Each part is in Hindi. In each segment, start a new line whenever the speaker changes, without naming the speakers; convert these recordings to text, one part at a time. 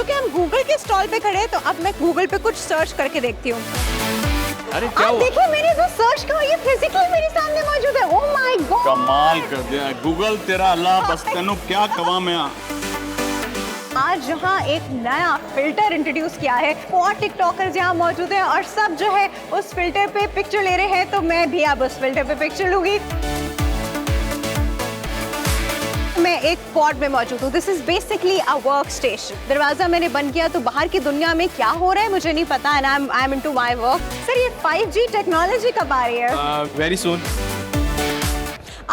चूंकि हम गूगल के स्टॉल पे खड़े हैं तो अब मैं गूगल पे कुछ सर्च करके देखती हूँ।
अरे क्या
आप
हुआ?
देखिए मैंने जो सर्च किया ये फिजिकली मेरे सामने मौजूद है। ओह माय गॉड,
कमाल कर दिया गूगल तेरा अल्लाह बस तेनू क्या कवा मैं।
आज जहाँ एक नया फिल्टर इंट्रोड्यूस किया है और टिकटॉकर्स यहाँ मौजूद हैं और सब जो है उस फिल्टर पे पिक्चर ले रहे हैं, तो मैं भी अब उस फिल्टर पे पिक्चर लूंगी। मैं एक पॉड में मौजूद हूँ। This is basically a work station. दरवाजा मैंने बंद किया तो बाहर की दुनिया में क्या हो रहा है मुझे नहीं पता and I am into my work. Sir ये 5G टेक्नोलॉजी कब आ रही है?
Very soon.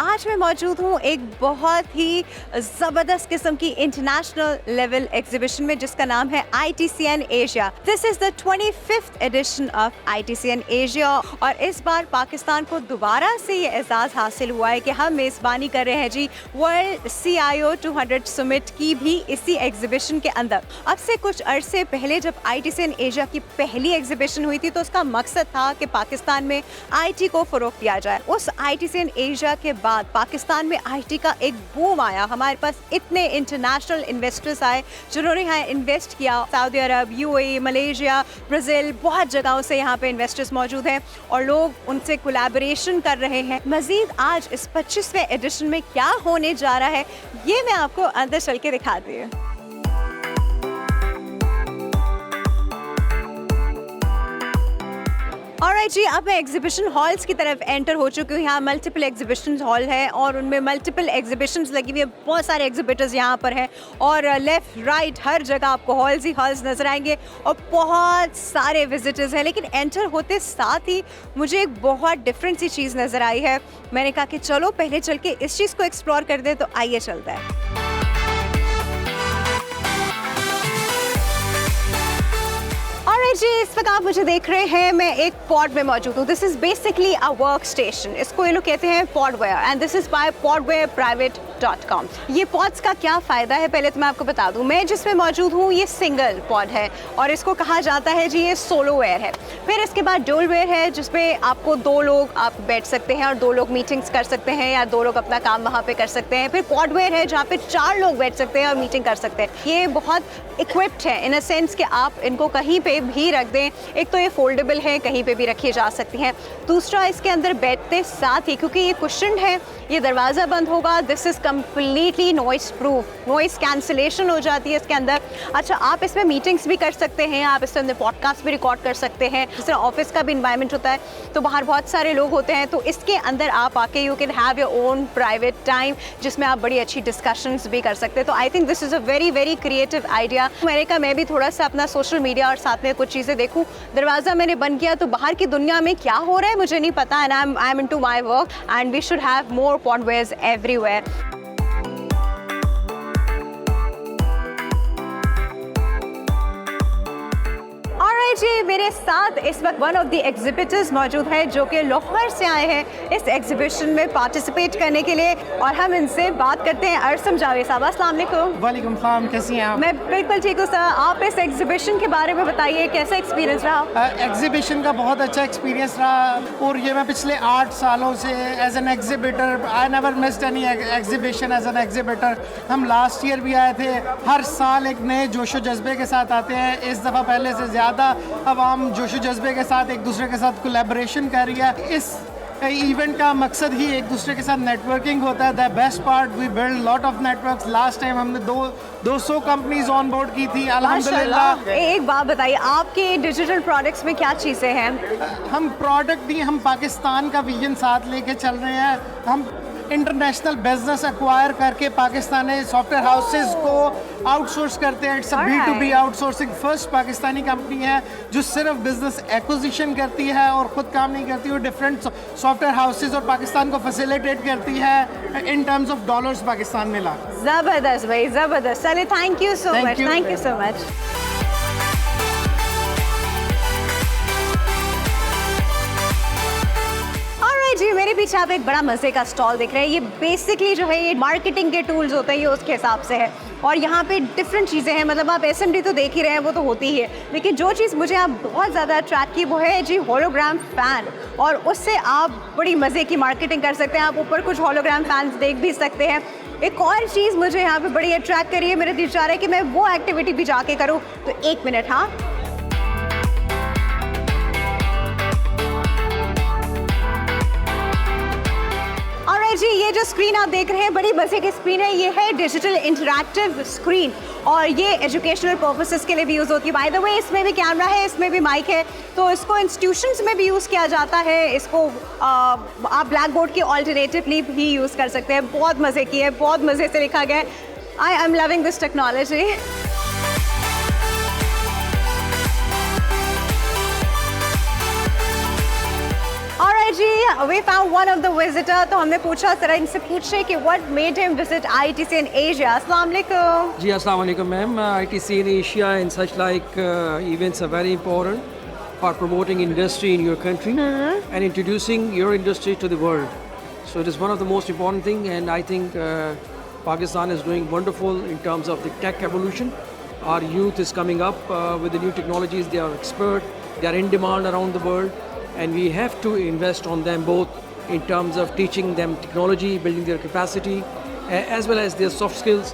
आज मैं मौजूद हूँ एक बहुत ही ज़बरदस्त किस्म की इंटरनेशनल लेवल एग्जीबिशन में जिसका नाम है ITCN Asia. This is the 25th edition of ITCN Asia और इस बार पाकिस्तान को दोबारा से ये एजाज़ हासिल हुआ है कि हम मेज़बानी कर रहे हैं जी वर्ल्ड CIO 200 समिट की भी इसी एग्जीबिशन के अंदर। अब से कुछ अरसे पहले जब ITCN एशिया की पहली एग्जीबिशन हुई थी तो उसका मकसद था कि पाकिस्तान में IT को फ़रोग़ दिया जाए। उस ITCN एशिया के बाद पाकिस्तान में IT का एक बूम आया। हमारे पास इतने इंटरनेशनल इन्वेस्टर्स आए जिन्होंने यहाँ इन्वेस्ट किया। सऊदी अरब, UAE, मलेशिया, ब्राज़ील, बहुत जगहों से यहाँ पे इन्वेस्टर्स मौजूद हैं और लोग उनसे कोलैबोरेशन कर रहे हैं। मज़ीद आज इस 25वें एडिशन में क्या होने जा रहा है ये मैं आपको अंदर चल के दिखाती हूँ। ऑलराइट जी, अब मैं एग्जीबिशन हॉल्स की तरफ एंटर हो चुकी हूँ। यहाँ मल्टीपल एग्जीबिशन हॉल है और उनमें मल्टीपल एग्जीबिशंस लगी हुई है। बहुत सारे एग्जीबिटर्स यहाँ पर हैं और लेफ़्ट राइट हर जगह आपको हॉल्स ही हॉल्स नज़र आएंगे और बहुत सारे विजिटर्स हैं। लेकिन एंटर होते साथ ही मुझे एक बहुत डिफरेंट सी चीज़ नज़र आई है। मैंने कहा कि चलो पहले चल के इस चीज़ को एक्सप्लोर कर दें, तो आइए चलता है। जी इस वक्त आप मुझे देख रहे हैं, मैं एक पॉड में मौजूद हूँ। This is basically a workstation. इसको ये लोग कहते हैं Podware and this is by podwareprivate.com। ये पॉड्स का क्या फ़ायदा है पहले तो मैं आपको बता दूँ। मैं जिसमें मौजूद हूँ ये सिंगल पॉड है और इसको कहा जाता है जी ये सोलो वेयर है। फिर इसके बाद डुअल वेयर है जिसमें आपको 2 लोग आप बैठ सकते हैं और 2 लोग मीटिंग्स कर सकते हैं या 2 लोग अपना काम वहाँ पे कर सकते हैं। फिर पॉडवेयर है जहाँ पे 4 लोग बैठ सकते हैं और मीटिंग कर सकते हैं। ये बहुत इक्विप्ड है इन अ सेंस कि आप इनको कहीं पे भी रख दें। एक तो ये फोल्डेबल है, कहीं पे भी रखी जा सकती हैं। दूसरा इसके अंदर बैठते साथ ही क्योंकि ये कुशन है ये दरवाज़ा बंद होगा। This is completely noise proof, noise cancellation हो जाती है इसके अंदर। अच्छा, आप इसमें मीटिंग्स भी कर सकते हैं, आप इसके अंदर पॉडकास्ट भी रिकॉर्ड कर सकते हैं। जिस तरह ऑफिस का भी इन्वायरमेंट होता है तो बाहर बहुत सारे लोग होते हैं, तो इसके अंदर आप आके you can have your own private time जिसमें आप बड़ी अच्छी डिस्कशंस भी कर सकते हैं। तो I think this is a very very creative idea. मैंने कहा मैं भी थोड़ा सा अपना सोशल मीडिया और साथ में कुछ चीज़ें देखूँ। दरवाज़ा मैंने बंद किया तो बाहर की दुनिया में क्या हो रहा है मुझे नहीं पता and I am into my work and we should have more podwares everywhere. जी मेरे साथ इस वक्त वन ऑफ द एग्जिबिटर्स मौजूद है जो कि लाहौर से आए हैं इस एग्जीबिशन में पार्टिसिपेट करने के लिए और हम इनसे बात करते हैं। अरसम जावेद साहब, अस्सलाम वालेकुम।
वालेकुम सलाम, कैसी हैं आप?
मैं बिल्कुल ठीक हूँ सर। आप इस एग्जीबिशन के बारे में बताइए, कैसा एक्सपीरियंस रहा?
एग्जीबिशन का बहुत अच्छा एक्सपीरियंस रहा और ये मैं पिछले 8 सालों से as an exhibitor I never missed any exhibition as an exhibitor. हम लास्ट ईयर भी आए थे। हर साल एक नए जोशो जज्बे के साथ आते हैं। इस दफ़ा पहले से ज़्यादा आवाम जोशो जज्बे के साथ एक दूसरे के साथ कोलैबोरेशन कर रही है। इस इवेंट का मकसद ही एक दूसरे के साथ नेटवर्किंग होता है। The best part we build lot of networks. Last time हमने 200 कंपनीज ऑन बोर्ड की थी अल्हम्दुलिल्लाह।
एक बात बताइए, आपके डिजिटल प्रोडक्ट्स में क्या चीज़ें हैं?
हम प्रोडक्ट नहीं, हम पाकिस्तान का विजन साथ लेके चल रहे हैं। हम इंटरनेशनल बिजनेस एक्वायर करके पाकिस्तानी सॉफ्टवेयर हाउसेज को आउटसोर्स करते हैं। It's a B2B outsourcing. First Pakistani company है जो सिर्फ बिजनेस एक्विजिशन करती है और ख़ुद काम नहीं करती। वो डिफरेंट सॉफ्टवेयर हाउसेज और पाकिस्तान को फैसिलिटेट करती है in terms of dollars Pakistan में ला।
ज़बरदस्त भाई, ज़बरदस्त। चलिए, thank you so much, thank you so much. जी मेरे पीछे आप एक बड़ा मज़े का स्टॉल देख रहे हैं। ये बेसिकली जो है ये मार्केटिंग के टूल्स होते हैं, ये उसके हिसाब से है और यहाँ पे डिफरेंट चीज़ें हैं। मतलब आप SMD तो देख ही रहे हैं, वो तो होती ही है, लेकिन जो चीज़ मुझे आप बहुत ज़्यादा अट्रैक्ट की वो है जी होलोग्राम फ़ैन। और उससे आप बड़ी मज़े की मार्केटिंग कर सकते हैं। आप ऊपर कुछ होलोग्राम फ़ैन्स देख भी सकते हैं एक और चीज़ मुझे यहाँ पे बड़ी अट्रैक्ट करी है, मेरा दिल चाह रहा है कि मैं वो एक्टिविटी भी जाके करूँ। तो 1 मिनट, हाँ। जी, ये जो स्क्रीन आप देख रहे हैं बड़ी मजे की स्क्रीन है, ये है डिजिटल इंटरैक्टिव स्क्रीन और ये एजुकेशनल पर्पसेस के लिए भी यूज़ होती है। बाय द वे, इसमें भी कैमरा है, इसमें भी माइक है, तो इसको इंस्टीट्यूशंस में भी यूज़ किया जाता है। इसको आप ब्लैक बोर्ड के ऑल्टरनेटिवली भी यूज़ कर सकते हैं। बहुत मज़े की है, बहुत मज़े से लिखा गया है। I am loving this technology. जी, we found one of the visitor, तो हमने पूछा जरा इनसे पूछे कि what made him visit ITC in Asia. अस्सलाम वालेकुम।
जी अस्सलाम वालेकुम ma'am. ITC in Asia and such like events are very important for promoting industry in your country and introducing your industry to the world. So it is one of the most important thing, and I think Pakistan is doing wonderful in terms of the tech evolution. Our youth is coming up with the new technologies. They are expert. They are in demand around the world. And we have to invest on them both in terms of teaching them technology, building their capacity, as well as their soft skills,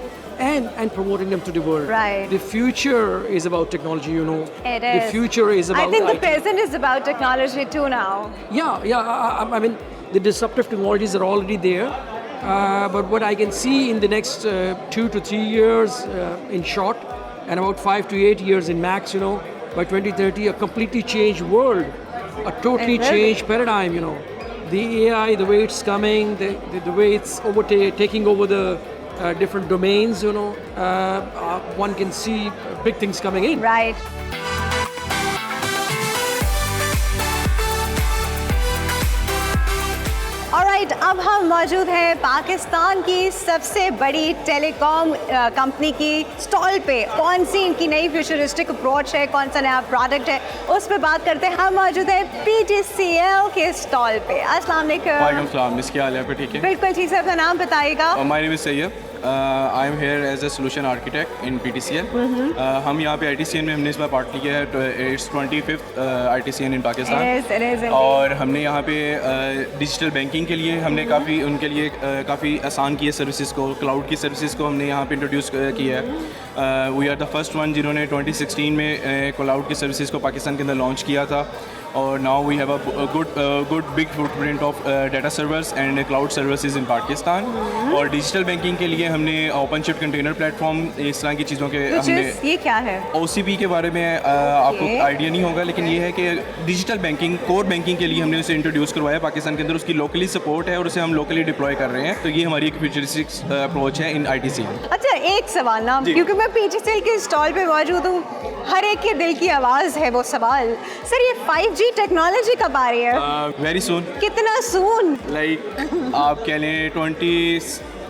and promoting them to the world.
Right.
The future is about technology, you know.
It
The
is.
future is about
I think the
IT.
present is about technology too now.
Yeah. I mean, the disruptive technologies are already there. But what I can see in the next 2 to 3 years in short, and about 5 to 8 years in max, you know, by 2030, a completely changed world. A totally changed paradigm, you know. The AI, the way it's coming, the way it's taking over the different domains, you know, one can see big things coming in.
Right. Alright, अब हम मौजूद हैं पाकिस्तान की सबसे बड़ी टेलीकॉम कंपनी की स्टॉल पे। कौन सी इनकी नई फ्यूचरिस्टिक अप्रोच है, कौन सा नया प्रोडक्ट है, उस पर बात करते हैं। हम मौजूद हैं PTCL के स्टॉल पे। अस्सलाम वालेकुम।
वालेकुम सलाम, मिस क्या हाल है? ठीक है,
बिल्कुल ठीक है। अपना नाम बताइएगा।
My name is Syed. I am here as a solution architect in PTCL। हम यहाँ पे ITCN में हमने इस बार पार्ट किया है। इट्स 25th ITCN इन पाकिस्तान। और हमने यहाँ पे डिजिटल बैंकिंग के लिए हमने उनके लिए काफ़ी आसान किए सर्विसेज को, क्लाउड की सर्विसेज को हमने यहाँ पे इंट्रोड्यूस किया है। We are the first one जिन्होंने 2016 में क्लाउड की सर्विसेज को पाकिस्तान के अंदर लॉन्च किया था। और now we have a good big footprint of data servers and cloud services in Pakistan. और डिजिटल बैंकिंग के लिए हमने ओपनशिफ्ट कंटेनर प्लेटफॉर्म, इस तरह की चीज़ों के हमने
ये क्या है?
OCP के बारे में आपको आइडिया नहीं होगा, लेकिन ये है कि डिजिटल बैंकिंग, कोर बैंकिंग के लिए हमने उसे इंट्रोड्यूस करवाया पाकिस्तान के अंदर। उसकी लोकली सपोर्ट है और उसे हम लोकली डिप्लॉय कर रहे हैं। तो ये हमारी एक फ्यूचरिस्टिक अप्रोच है इन ITCL।
अच्छा, एक सवाल ना, क्योंकि मैं PTCL के स्टॉल पे मौजूद हूँ, हर एक के दिल की आवाज़ है वो सवाल, सर ये 5G टेक्नोलॉजी कब आ रही है?
Very soon.
कितना सून?
लाइक आप कह लें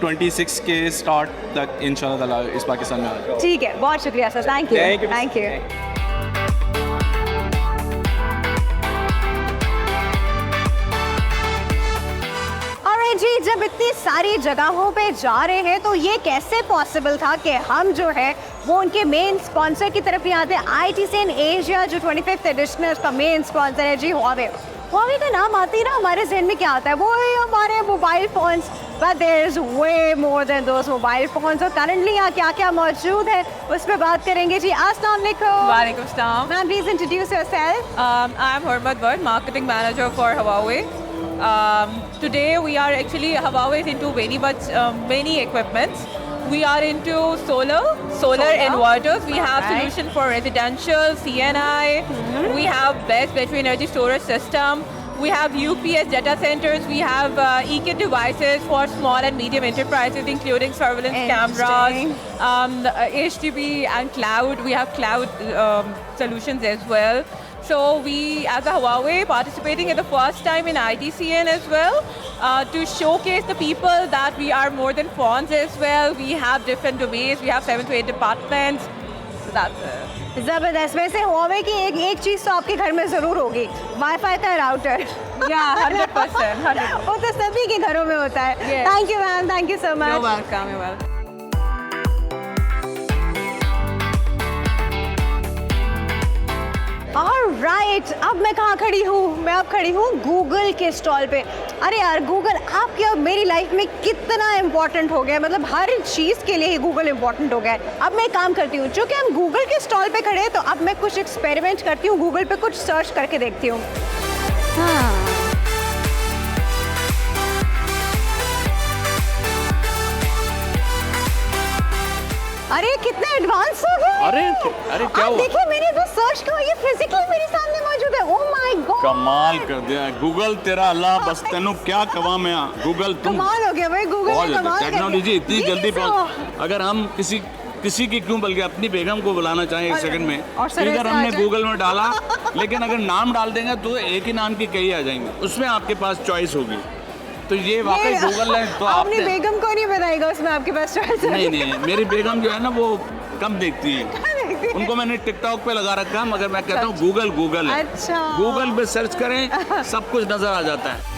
26 के स्टार्ट तक इंशाल्लाह ताला इस पाकिस्तान में आ जाए।
ठीक है, बहुत शुक्रिया sir, thank you.
Thank you.
Thank you. जी, जब इतनी सारी जगहों पे जा रहे हैं तो ये कैसे पॉसिबल था कि हम जो है वो उनके मेन स्पॉन्सर की तरफ नहीं आते? ITC in Asia जो 25th एडिशन है उसका मेन स्पॉन्सर है जी Huawei। Huawei का नाम आती है ना, हमारे जहन में क्या आता है? वो है हमारे mobile phones, but there is way more than those mobile phones. और करंटली यहाँ क्या क्या मौजूद है उस पर बात करेंगे जी। अस्सलाम वालेकुम।
वालेकुम सलाम।
Ma'am please introduce yourself.
I am Hurmat Bhatt, marketing manager for Huawei. Today we are actually, Huawei is into many equipments. We are into solar inverters. We have solution for residential, CNI. We have best battery energy storage system. We have UPS data centers. We have EKIT devices for small and medium enterprises, including surveillance cameras, HTTP and cloud. We have cloud solutions as well. So we, as a Huawei, participating at the first time in ITCN as well, to showcase the people that we are more than phones as well. We have different domains. We have 7 to 8 departments. So that's it.
जबरदस्त। वैसे Huawei की एक चीज़ तो आपके घर में ज़रूर होगी, वाईफाई का राउटर।
Yeah, 100%.
वो तो सभी के घरों में होता है। Thank you ma'am, thank you so much.
You're welcome. You're welcome.
Alright, alright, अब मैं कहाँ खड़ी हूँ? मैं अब खड़ी हूँ गूगल के स्टॉल पे। अरे यार गूगल आपकी अब मेरी लाइफ में कितना इम्पोर्टेंट हो गया, मतलब हर चीज़ के लिए ही गूगल इम्पोर्टेंट हो गया है। अब मैं एक काम करती हूँ, चूँकि हम गूगल के स्टॉल पे खड़े हैं तो अब मैं कुछ एक्सपेरिमेंट करती हूँ, गूगल पे कुछ सर्च करके देखती हूँ। हाँ, अरे कितने एडवांस हो गए।
अरे क्या हुआ?
देखिए मैंने जो सर्च किया ये फिजिकली मेरे सामने मौजूद है। ओह माय गॉड,
कमाल कर दिया गूगल तेरा अल्लाह, बस तेनू क्या कवा मैं गूगल तुम
कमाल हो गया भाई, गूगल ने कमाल कर दिया।
टेक्नोलॉजी इतनी जल्दी पहुंच, अगर हम किसी की क्यों बल्कि अपनी बेगम को बुलाना चाहें एक सेकंड में, अगर हमने गूगल में डाला लेकिन अगर नाम डाल देंगे तो एक ही नाम की कई आ जाएंगे, उसमें आपके पास चॉइस होगी। तो ये वाकई गूगल है तो
आपने बेगम को नहीं बताएगा उसमें आपके पास चॉइस है?
नहीं, मेरी बेगम जो है ना वो कम देखती है, उनको मैंने टिकटॉक पे लगा रखा है, मगर मैं कहता हूँ गूगल है।
अच्छा,
गूगल पे सर्च करें सब कुछ नजर आ जाता है।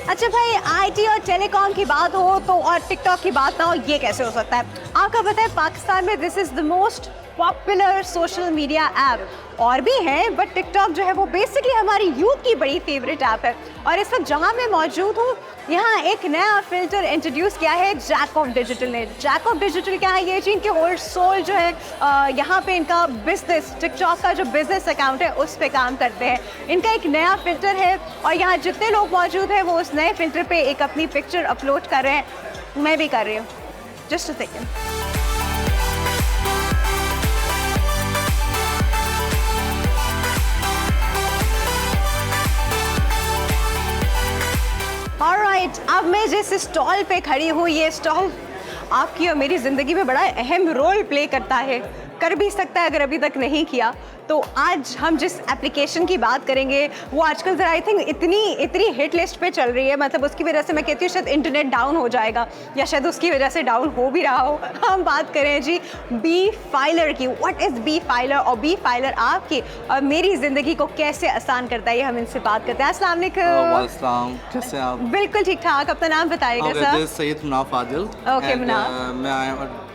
अच्छा भाई, आईटी और टेलीकॉम की बात हो तो और टिकटॉक की बात ना हो, ये कैसे हो सकता है? आपको पता है पाकिस्तान में this is the most popular social media app, और भी हैं बट टिकटॉक जो है वो बेसिकली हमारी यूथ की बड़ी फेवरेट ऐप है। और इस वक्त जहाँ मैं मौजूद हूँ यहाँ एक नया फिल्टर इंट्रोड्यूस किया है जैक ऑफ डिजिटल ने। जैक ऑफ डिजिटल क्या है? ये इनके होल सोल जो है यहाँ पे इनका बिजनेस, टिकटॉक का जो बिजनेस अकाउंट है उस पे काम करते हैं। इनका एक नया फिल्टर है और यहाँ जितने लोग मौजूद हैं वो उस नए फिल्टर पे एक अपनी पिक्चर अपलोड कर रहे हैं। मैं भी कर रही हूँ, जस्ट अ सेकेंड। ऑलराइट, अब मैं जिस स्टॉल पे खड़ी हूँ ये स्टॉल आपकी और मेरी ज़िंदगी में बड़ा अहम रोल प्ले करता है, कर भी सकता है अगर अभी तक नहीं किया। तो आज हम जिस एप्लीकेशन की बात करेंगे वो आजकल ज़रा आई थिंक इतनी हिट लिस्ट पे चल रही है, मतलब उसकी वजह से मैं कहती हूँ शायद इंटरनेट डाउन हो जाएगा या शायद उसकी वजह से डाउन हो भी रहा हो। हम बात करें जी बी फाइलर की। व्हाट इज़ बी फाइलर और बी फाइलर आपकी और मेरी ज़िंदगी को कैसे आसान करता है, ये हम इनसे बात करते हैं। अस्सलाम वालेकुम।
कैसे आप?
बिल्कुल ठीक ठाक, अपना नाम बताइएगा sir.
Syed Munaf Adil.
Okay, Munaf.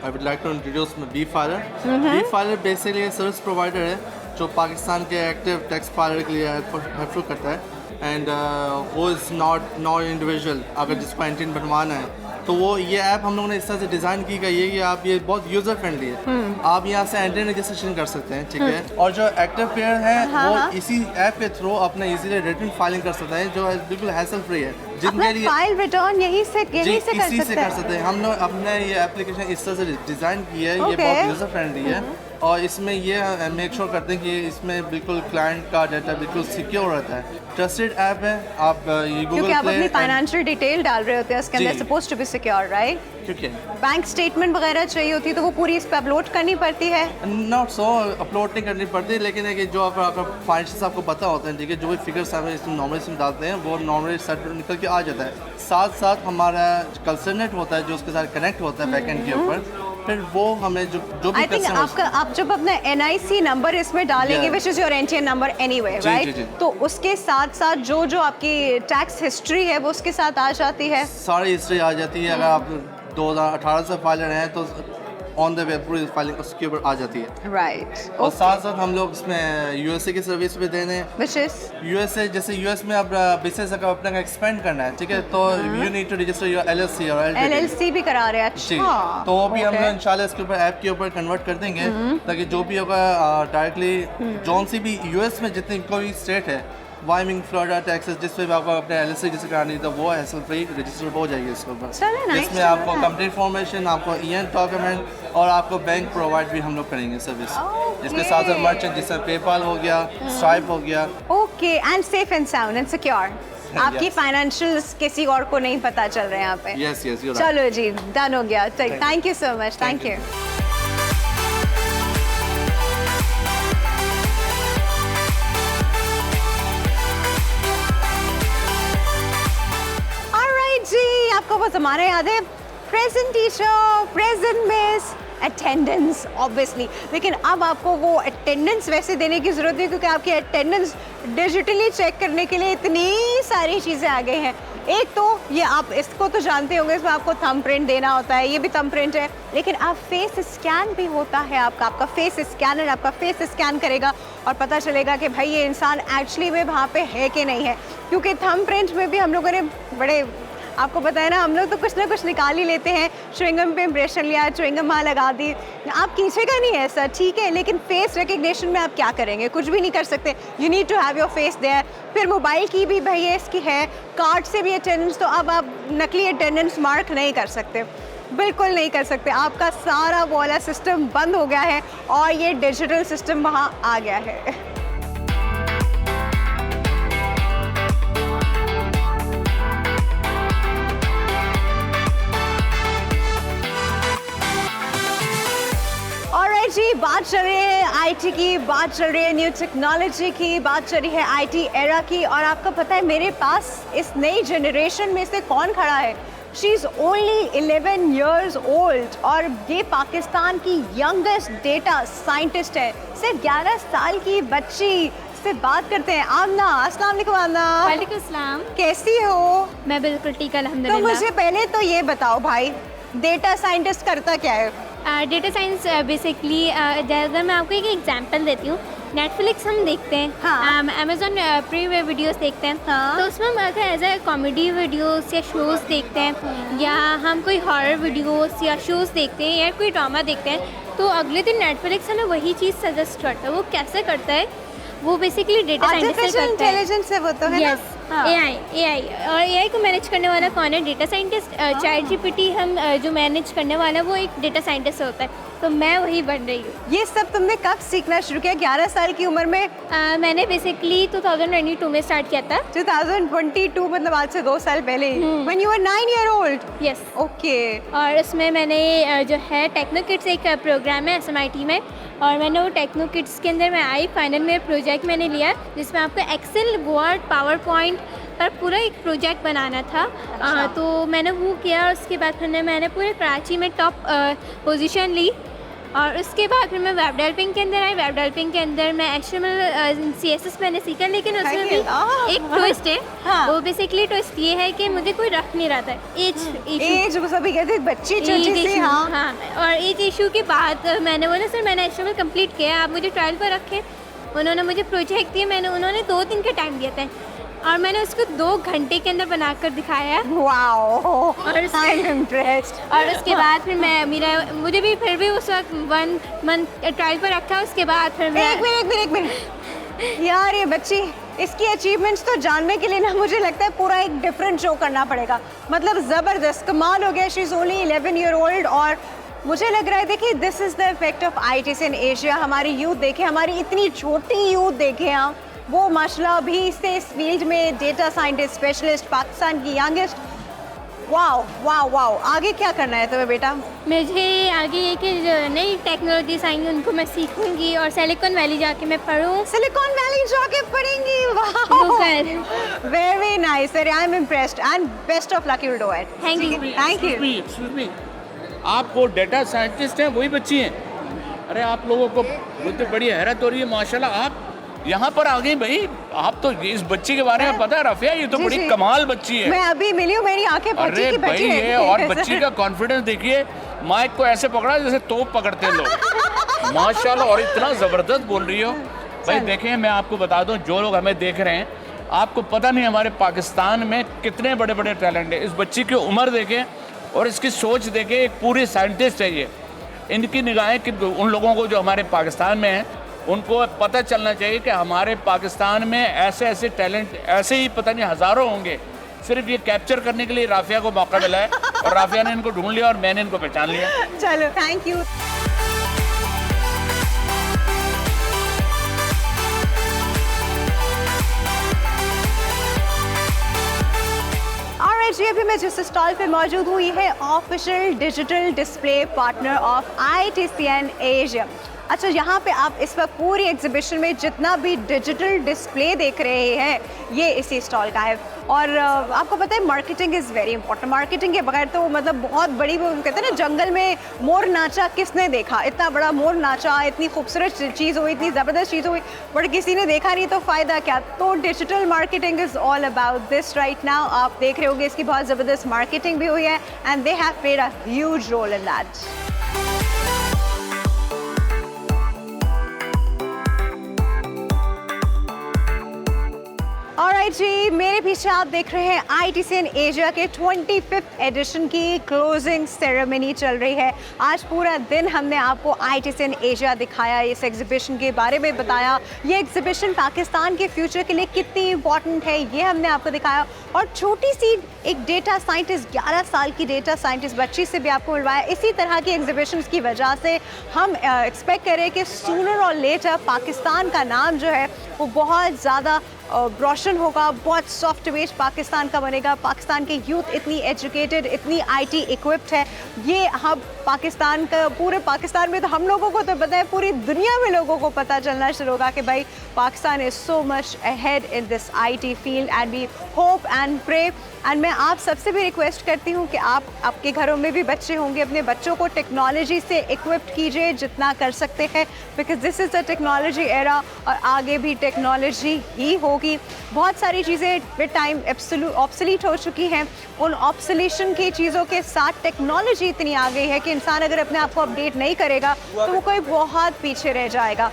I would like to introduce BeFiler. BeFiler basically एक सर्विस प्रोवाइडर है जो पाकिस्तान के एक्टिव टैक्स फाइलर के लिए हेल्पफुल करता है। एंड वो इज़ नॉट इंडिविजुअल, अगर जिसको एंटिन बनवाना है तो वो ये ऐप हम लोगों ने इस तरह से डिज़ाइन की गई है कि आप ये बहुत यूज़र फ्रेंडली है। आप यहाँ से एंटिन रजिस्ट्रेशन कर सकते हैं, ठीक है। और जो एक्टिव प्लेयर है वो इसी ऐप के थ्रू अपना इजीली रिटर्न फाइलिंग कर सकता है, जो बिल्कुल हैसल फ्री है।
जिनके लिए फाइल रिटर्न यहीं से कर सकते हैं।
हम लोग अपने ये एप्लीकेशन इस तरह से डिज़ाइन की है, ये बहुत यूज़र फ्रेंडली है और इसमें ये मेक श्योर करते हैं कि इसमें बिल्कुल क्लाइंट का डाटा बिल्कुल सिक्योर रहता है। ट्रस्टेड ऐप है। आप ये गूगल
क्योंकि आप अपनी फाइनेंशियल डिटेल डाल रहे होते हैं उसके अंदर, suppose to be secure, right?
क्योंकि
बैंक स्टेटमेंट वगैरह चाहिए होती है तो वो पूरी इस पे अपलोड करनी पड़ती है?
नॉट सो अपलोड नहीं करनी पड़ती, लेकिन है कि जो आपका फाइनेंशियल आपको पता होता है, ठीक है, जो भी फिगर्स हमें इसमें नॉर्मली इसमें डालते हैं वो नॉर्मली सेट निकल के आ जाता है। साथ साथ हमारा कल्सरनेट होता है जो उसके साथ कनेक्ट होता है बैकएंड के ऊपर, फिर वो हमें जो भी
आई थिंक आप जब अपना NIC नंबर इसमें डालेंगे which is your NTN number anyway, right? तो उसके साथ साथ जो आपकी टैक्स हिस्ट्री है वो उसके साथ आ जाती है,
सारी हिस्ट्री आ जाती है। अगर आप 2018 से फाइलर हैं तो ऑन द वे पूरी फाइलिंग उसके ऊपर आ जाती है,
राइट?
और साथ साथ हम लोग इसमें USA की सर्विस भी दे रहे हैं।
व्हिच इज
USA, जैसे US में आप बिजनेस अगर अपने का एक्सपेंड करना है, ठीक है, तो you need to register your LLC और
LLC भी करा रहे हैं।
जी,
अच्छा,
तो वो भी हम लोग इंशाल्लाह इसके ऊपर ऐप के ऊपर कन्वर्ट कर देंगे ताकि जो भी होगा डायरेक्टली जौन सी भी US में जितनी कोई स्टेट है, वायमिंग, फ्लोरिडा, टेक्सास, जिस पे भी आपको अपने LLC जिसे करानी तो वो हैसल फ्री रजिस्टर हो जाएगी इसके ऊपर। जिसमें आपको कंप्लीट फॉर्मेशन, आपको EN डॉक्यूमेंट और आपको बैंक प्रोवाइड भी हम लोग करेंगे सर्विस। इसके साथ साथ मर्चेंट जिससे पेपाल हो गया, स्ट्राइप हो गया।
Okay, and safe and sound and secure. आपकी फाइनेंशियल्स किसी और को नहीं पता चल रहे हैं यहाँ पे।
यस यस,
चलो जी, डन हो गया। Thank you so much, thank you. जी, आपको वो ज़माना याद है, present teacher, present miss, attendance obviously, लेकिन अब आपको वो अटेंडेंस वैसे देने की ज़रूरत है क्योंकि आपकी अटेंडेंस डिजिटली चेक करने के लिए इतनी सारी चीज़ें आ गई हैं। एक तो ये आप इसको तो जानते होंगे, इसमें आपको थंब प्रिंट देना होता है, ये भी थंब प्रिंट है, लेकिन अब फेस स्कैन भी होता है आपका फेस स्कैनर आपका फेस स्कैन करेगा और पता चलेगा कि भाई ये इंसान एक्चुअली में वहाँ पे है कि नहीं है। क्योंकि थंब प्रिंट में भी हम लोगों ने बड़े, आपको पता है ना, हम लोग तो कुछ ना कुछ निकाल ही लेते हैं, च्युइंगम पे इम्प्रेशन लिया, च्युइंगम वहाँ लगा दी, आप खींचेगा नहीं ऐसा, ठीक है, लेकिन फेस रिकग्निशन में आप क्या करेंगे, कुछ भी नहीं कर सकते, you need to have your face there. फिर मोबाइल की भी भाई इसकी है, कार्ड से भी अटेंडेंस, तो अब आप नकली अटेंडेंस मार्क नहीं कर सकते, बिल्कुल नहीं कर सकते, आपका सारा वो वाला सिस्टम बंद हो गया है और ये डिजिटल सिस्टम वहाँ आ गया है। जी, बात चल रही है आईटी की, बात चल रही है न्यू टेक्नोलॉजी की, बात चल रही है आईटी एरा की, और आपको पता है मेरे पास इस नई जनरेशन में से कौन खड़ा है? She is only 11 years old और ये पाकिस्तान की यंगेस्ट डेटा साइंटिस्ट है, सिर्फ 11 साल की बच्ची से बात करते हैं। आमना, अस्सलाम वालेकुम आमना।
वालेकुम अस्सलाम।
कैसी हो?
मैं बिल्कुल ठीक,
तो
अल्हम्दुलिल्लाह।
मुझे पहले तो ये बताओ भाई, डेटा साइंटिस्ट करता क्या है?
डेटा साइंस बेसिकली, अगर मैं आपको एक एग्जांपल देती हूँ, नेटफ्लिक्स हम देखते हैं,
हाँ।
अमेजोन प्री वीडियोस देखते हैं,
हाँ।
तो उसमें हम अगर एज ए कॉमेडी वीडियोस या शोज़ देखते हैं, या हम कोई हॉरर वीडियोस या शोज़ देखते हैं या कोई ड्रामा देखते हैं, तो अगले दिन नेटफ्लिक्स हमें वही चीज़ सजेस्ट करता है। वो कैसे करता है? वो बेसिकली डेटा साइंटिस्ट करता है।
इंटेलिजेंस है वो तो, है
यस,
ना?
एआई और एआई को मैनेज करने वाला कौन है? Data scientist. चैट जीपीटी हम जो मैनेज करने वाला है वो एक डेटा साइंटिस्ट होता है, तो मैं वही बन रही हूँ।
ये सब तुमने कब सीखना शुरू किया? 11 साल की उम्र में?
मैंने बेसिकली 2022 में स्टार्ट किया था।
2022 मतलब आज से 2 साल पहले। When you were 9 year old?
Yes.
Okay.
और उसमें मैंने जो है टेक्नो किड्स एक प्रोग्राम है SMIT में, और मैंने वो टेक्नो किड्स के अंदर मैं आई, फाइनल में प्रोजेक्ट मैंने लिया जिसमें आपको एक्सेल, वर्ड, पावर पॉइंट पर पूरा एक प्रोजेक्ट बनाना था।
अच्छा।
तो मैंने वो किया, और उसके बाद फिर मैंने पूरे कराची में टॉप पोजीशन ली, और उसके बाद फिर मैं वेब डेवलपिंग के अंदर आई। वेब डेवलपिंग के अंदर मैं HTML CSS मैंने सीखा, लेकिन उसमें भी एक ट्विस्ट है।
हाँ।
वो बेसिकली ट्विस्ट ये है कि मुझे कोई रख नहीं रहा था,
एज वो सभी कहते हैं बच्ची छोटी सी। हाँ।
हाँ, और एज इशू के बाद मैंने बोला सर मैंने HTML कंप्लीट किया, आप मुझे ट्रायल पर रखें। उन्होंने मुझे प्रोजेक्ट दिया, उन्होंने 2 दिन का टाइम दिया था, और मैंने उसको 2 घंटे के अंदर बनाकर दिखाया।
वाओ,
और उसके बाद फिर मुझे भी फिर भी उस वक्त 1 मंथ ट्रायल पर रखा। उसके बाद फिर मैं
एक मिनट यार, ये बच्ची, इसकी अचीवमेंट्स तो जानने के लिए ना मुझे लगता है पूरा एक डिफरेंट शो करना पड़ेगा। मतलब ज़बरदस्त, कमाल हो गया। She is only 11 year old और मुझे लग रहा है, देखिए, this is the effect of ITC in Asia. हमारी यूथ देखे, हमारी इतनी छोटी यूथ देखे हम, वो माशाल्लाह अभी से इस फील्ड में डेटा साइंटिस्ट स्पेशलिस्ट, पाकिस्तान की यंगेस्ट। Wow wow wow. आगे क्या करना है तुम्हें बेटा?
मुझे आगे ये कि जो नई टेक्नोलॉजीज आएंगी उनको मैं सीखूंगी, और सिलिकॉन वैली जाके मैं पढूं।
सिलिकॉन वैली जाके पढ़ेंगी? Wow, very nice, I am impressed and best of luck, you will do it.
Thank you.
Thank you.
Excuse me, आप वो डेटा साइंटिस्ट हैं, वही बच्ची हैं? अरे आप लोगों को मुझे बड़ी हैरत हो रही है, माशाल्लाह आप यहाँ पर आ गई भाई। आप तो इस बच्ची के बारे में पता है रफिया, ये तो बड़ी कमाल बच्ची है।
मैं अभी मिली हूँ, मेरी आंखें फटी की बच्ची है।
अरे भाई, और बच्ची का कॉन्फिडेंस देखिए, माइक को ऐसे पकड़ा जैसे तोप पकड़ते हैं लोग, माशाल्लाह, और इतना ज़बरदस्त बोल रही हो भाई। देखें, मैं आपको बता दूं, जो लोग हमें देख रहे हैं, आपको पता नहीं हमारे पाकिस्तान में कितने बड़े बड़े टैलेंट है। इस बच्ची की उम्र देखें और इसकी सोच देखें, एक पूरी साइंटिस्ट है ये। इनकी निगाहें कि उन लोगों को जो हमारे पाकिस्तान में हैं, उनको पता चलना चाहिए कि हमारे पाकिस्तान में ऐसे ऐसे टैलेंट ऐसे ही पता नहीं हज़ारों होंगे। सिर्फ ये कैप्चर करने के लिए राफिया को मौका मिला है, और राफिया ने इनको ढूंढ लिया और मैंने इनको पहचान लिया।
चलो, थैंक यू। जी, अभी मैं जिस स्टॉल पे मौजूद हूँ, ये है official digital display partner of ITCN Asia. अच्छा, यहाँ पे आप इस वक्त पूरी एग्जीबिशन में जितना भी डिजिटल डिस्प्ले देख रहे हैं, ये इसी स्टॉल का है। और आपको पता है marketing is very important. Marketing के बगैर तो मतलब बहुत बड़ी, वो कहते हैं ना जंगल में मोर नाचा किसने देखा, इतना बड़ा मोर नाचा, इतनी खूबसूरत चीज़ हुई, इतनी ज़बरदस्त चीज़ हुई, बट किसी ने देखा नहीं तो फ़ायदा क्या। तो digital marketing is all about this right now. आप देख रहे होंगे इसकी बहुत ज़बरदस्त मार्केटिंग भी हुई है and they have played a huge role in that. Alright जी, मेरे पीछे आप देख रहे हैं ITCN एशिया के 25th एडिशन की क्लोजिंग सेरेमनी चल रही है। आज पूरा दिन हमने आपको ITCN एशिया दिखाया, इस एग्जीबिशन के बारे में बताया, ये एग्जीबिशन पाकिस्तान के फ्यूचर के लिए कितनी इंपॉर्टेंट है ये हमने आपको दिखाया। और छोटी सी एक डेटा साइंटिस्ट, 11 साल की डेटा साइंटिस्ट बच्ची से भी आपको मिलवाया। इसी तरह की एग्जीबिशंस की वजह से हम एक्सपेक्ट करें कि सूनर और लेटर पाकिस्तान का नाम जो है वो बहुत ज़्यादा रोशन होगा, बहुत सॉफ्ट वेज पाकिस्तान का बनेगा। पाकिस्तान के यूथ इतनी एजुकेटेड, इतनी IT इक्विप्ड है। ये हम पाकिस्तान का, पूरे पाकिस्तान में तो हम लोगों को तो पता है, पूरी दुनिया में लोगों को पता चलना शुरू होगा कि भाई Pakistan is so much ahead in this IT field and we hope and pray. And मैं आप सबसे भी रिक्वेस्ट करती हूँ कि आप, आपके घरों में भी बच्चे होंगे, अपने बच्चों को टेक्नोलॉजी से इक्विप्ड कीजिए जितना कर सकते हैं, because this is the technology era और आगे भी टेक्नोलॉजी ही होगी। बहुत सारी चीज़ें विद टाइम ऑब्सोलीट हो चुकी हैं। उन ऑब्सोलेशन की चीज़ों के साथ टेक्नोलॉजी इतनी आ गई है कि इंसान अगर अपने आप को अपडेट नहीं करेगा तो वो कोई बहुत पीछे रह जाएगा।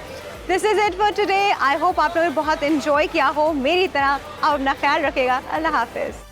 This is it for today. I hope आप लोगों ने बहुत इन्जॉय किया हो मेरी तरह। आप अपना ख्याल रखेगा। अल्लाह हाफिज़।